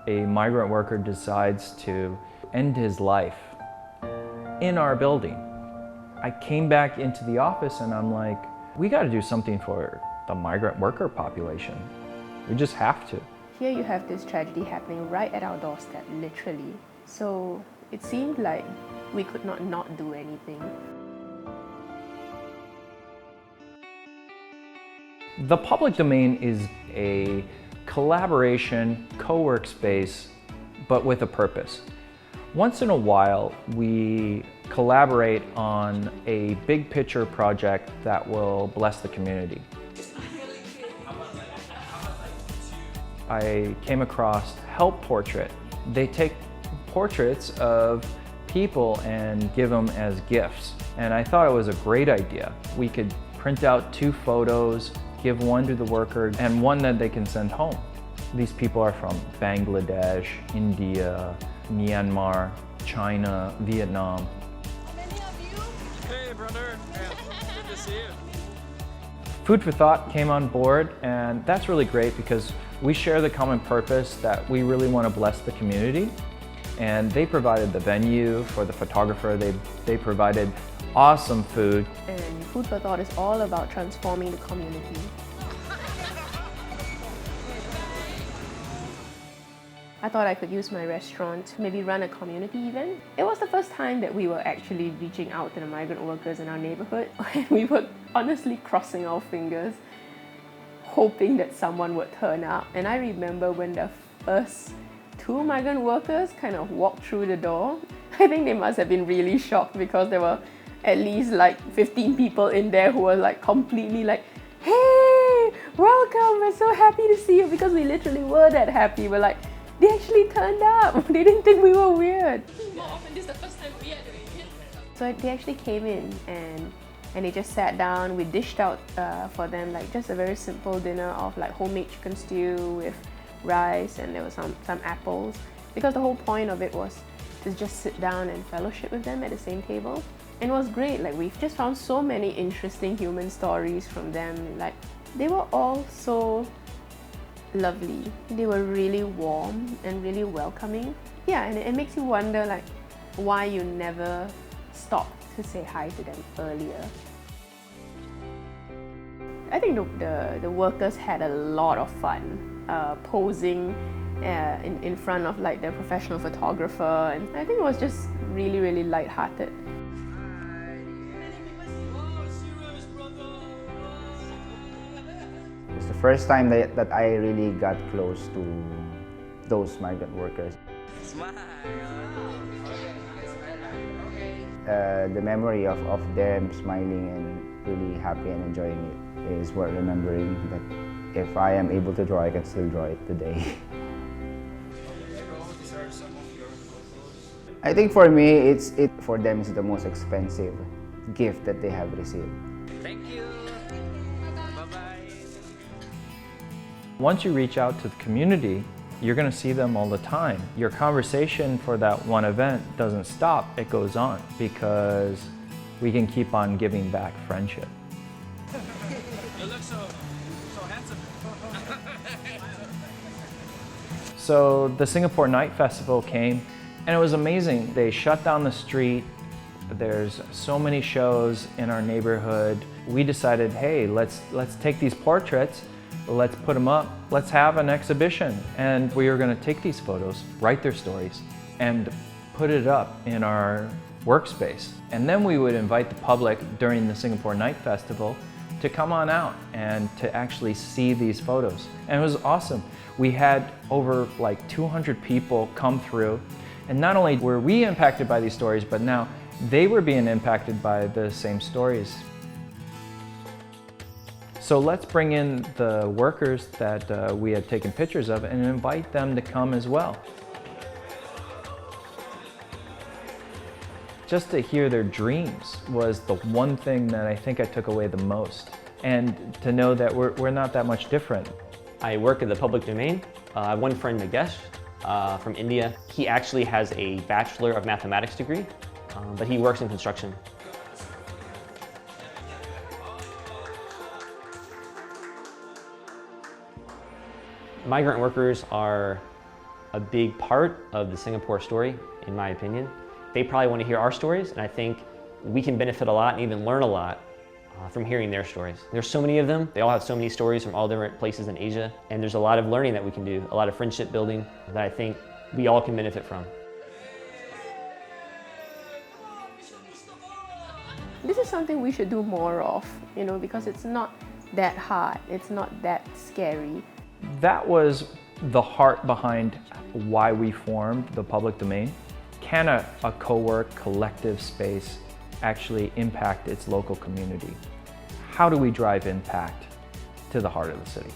A migrant worker decides to end his life in our building. I came back into the office and I'm like, we got to do something for the migrant worker population. We just have to. Here you have this tragedy happening right at our doorstep, literally. So it seemed like we could not do anything. The public domain is a collaboration, co-work space, but with a purpose. Once in a while, we collaborate on a big picture project that will bless the community. I came across Help Portrait. They take portraits of people and give them as gifts. And I thought it was a great idea. We could print out 2 photos, give one to the worker and one that they can send home. These people are from Bangladesh, India, Myanmar, China, Vietnam. How many of you? Hey, brother. Good to see you. Food for Thought came on board, and that's really great because we share the common purpose that we really want to bless the community. And they provided the venue for the photographer. They provided awesome food. And Food for Thought is all about transforming the community. I thought I could use my restaurant to maybe run a community event. It was the first time that we were actually reaching out to the migrant workers in our neighborhood. And we were honestly crossing our fingers, hoping that someone would turn up. And I remember when the first 2 migrant workers kind of walked through the door, I think they must have been really shocked because there were at least like 15 people in there who were like completely like, hey, welcome, we're so happy to see you, because we literally were that happy. We're like, they actually turned up. They didn't think we were weird. More often, this is the first time we are doing it. So they actually came in and they just sat down. We dished out for them like just a very simple dinner of like homemade chicken stew with rice, and there was some apples, because the whole point of it was to just sit down and fellowship with them at the same table. And it was great. Like, we've just found so many interesting human stories from them. Like, they were all so lovely. They were really warm and really welcoming. Yeah, and it makes you wonder like why you never stopped to say hi to them earlier. I think the workers had a lot of fun posing in front of like their professional photographer, and I think it was just really light-hearted. It's the first time that I really got close to those migrant workers. The memory of them smiling and really happy and enjoying it is worth remembering, that if I am able to draw, I can still draw it today. I think for me, for them it's the most expensive gift that they have received. Thank you. Bye-bye. Once you reach out to the community, you're going to see them all the time. Your conversation for that one event doesn't stop, it goes on, because we can keep on giving back friendship. You look so handsome. So the Singapore Night Festival came, and it was amazing. They shut down the street. There's so many shows in our neighborhood. We decided, hey, let's take these portraits, let's put them up, let's have an exhibition. And we were going to take these photos, write their stories, and put it up in our workspace. And then we would invite the public during the Singapore Night Festival to come on out and to actually see these photos. And it was awesome. We had over like 200 people come through, and not only were we impacted by these stories, but now they were being impacted by the same stories. So let's bring in the workers that we had taken pictures of and invite them to come as well. Just to hear their dreams was the one thing that I think I took away the most. And to know that we're not that much different. I work in the public domain. I have one friend, Nagesh, from India. He actually has a Bachelor of Mathematics degree, but he works in construction. Migrant workers are a big part of the Singapore story, in my opinion. They probably want to hear our stories, and I think we can benefit a lot and even learn a lot from hearing their stories. There's so many of them. They all have so many stories from all different places in Asia, and there's a lot of learning that we can do, a lot of friendship building that I think we all can benefit from. This is something we should do more of, because it's not that hard, it's not that scary. That was the heart behind why we formed the public domain. Can a co-work collective space actually impact its local community? How do we drive impact to the heart of the city?